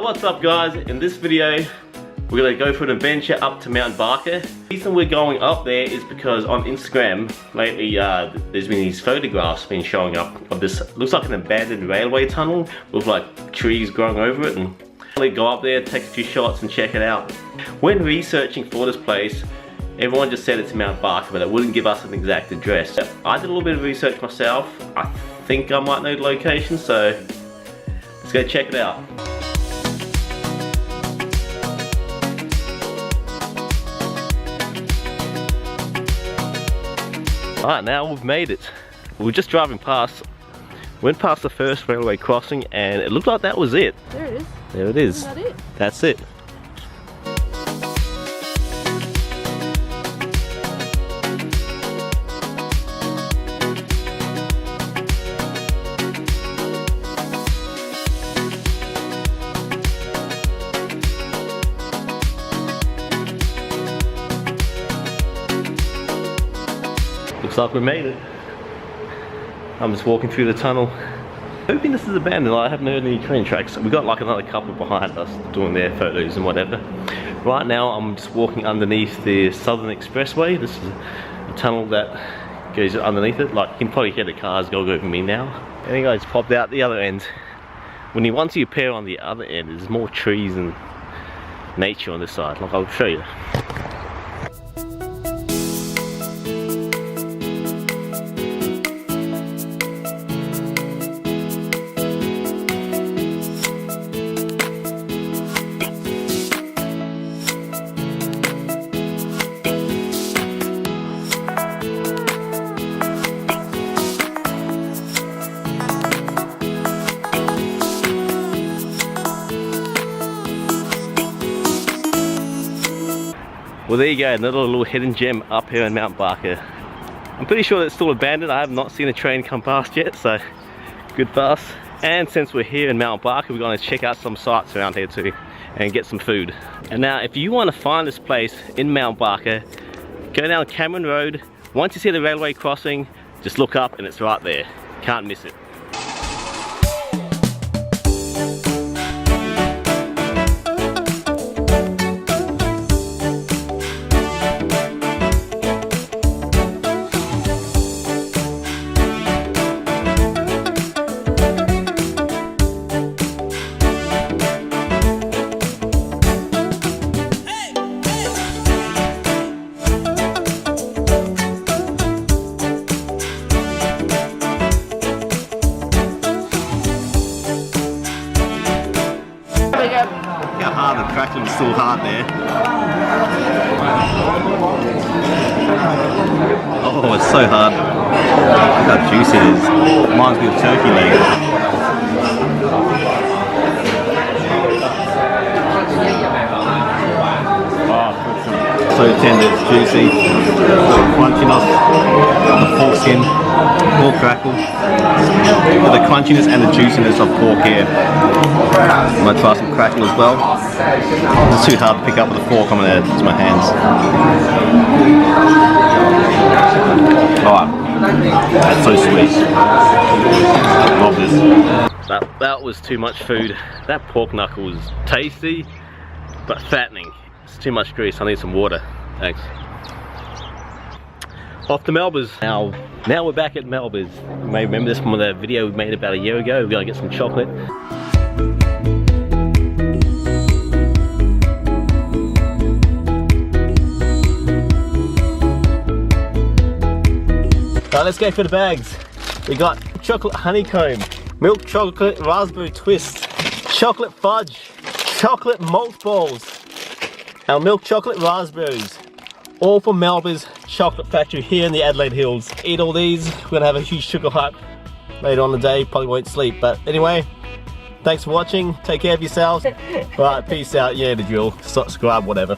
What's up guys? In this video we're going to go for an adventure up to Mount Barker. The reason we're going up there is because on Instagram lately there's been these photographs been showing up of this, looks like an abandoned railway tunnel with like trees growing over it, and we go up there, take a few shots and check it out. When researching for this place, everyone just said it's Mount Barker, but it wouldn't give us an exact address. I did a little bit of research myself. I think I might know the location, so let's go check it out. Alright, now we've made it. We were just driving past, went past the first railway crossing, and it looked like that was it. There it is. There it is. Isn't that it? That's it. Looks like we made it. I'm just walking through the tunnel. Hoping this is abandoned. I haven't heard any train tracks. We got like another couple behind us doing their photos and whatever. Right now I'm just walking underneath the Southern Expressway. This is a tunnel that goes underneath it. Like, you can probably hear the cars go over me now. Anyway, it's popped out the other end. Once you appear on the other end, there's more trees and nature on this side. Like, I'll show you. Well, there you go, another little hidden gem up here in Mount Barker. I'm pretty sure it's still abandoned. I have not seen a train come past yet, so good for us. And since we're here in Mount Barker, we're going to check out some sites around here too and get some food. And now, if you want to find this place in Mount Barker, go down Cameron Road. Once you see the railway crossing, just look up and it's right there. Can't miss it. The crackling's still hard there. Oh, it's so hard. Look how juicy it is. Reminds me of turkey leg. Oh, so tender, it's juicy. Crunchiness, the pork skin, more crackle. The crunchiness and the juiciness of pork here. I'm going to try some crackle as well. It's too hard to pick up with a fork. I'm going to add it to my hands. Oh, that's so sweet. Love this. That was too much food. That pork knuckle was tasty, but fattening. It's too much grease. I need some water. Thanks. Off to Melba's. Now we're back at Melba's. You may remember this from the video we made about a year ago. We're going to get some chocolate. Alright, let's go for the bags. We got chocolate honeycomb, milk chocolate raspberry twist, chocolate fudge, chocolate malt balls, and milk chocolate raspberries. All from Melba's chocolate factory here in the Adelaide Hills. Eat all these. We're gonna have a huge sugar hype later on the day. Probably won't sleep, but anyway, thanks for watching. Take care of yourselves. Right, peace out. Yeah, the drill. Subscribe, whatever.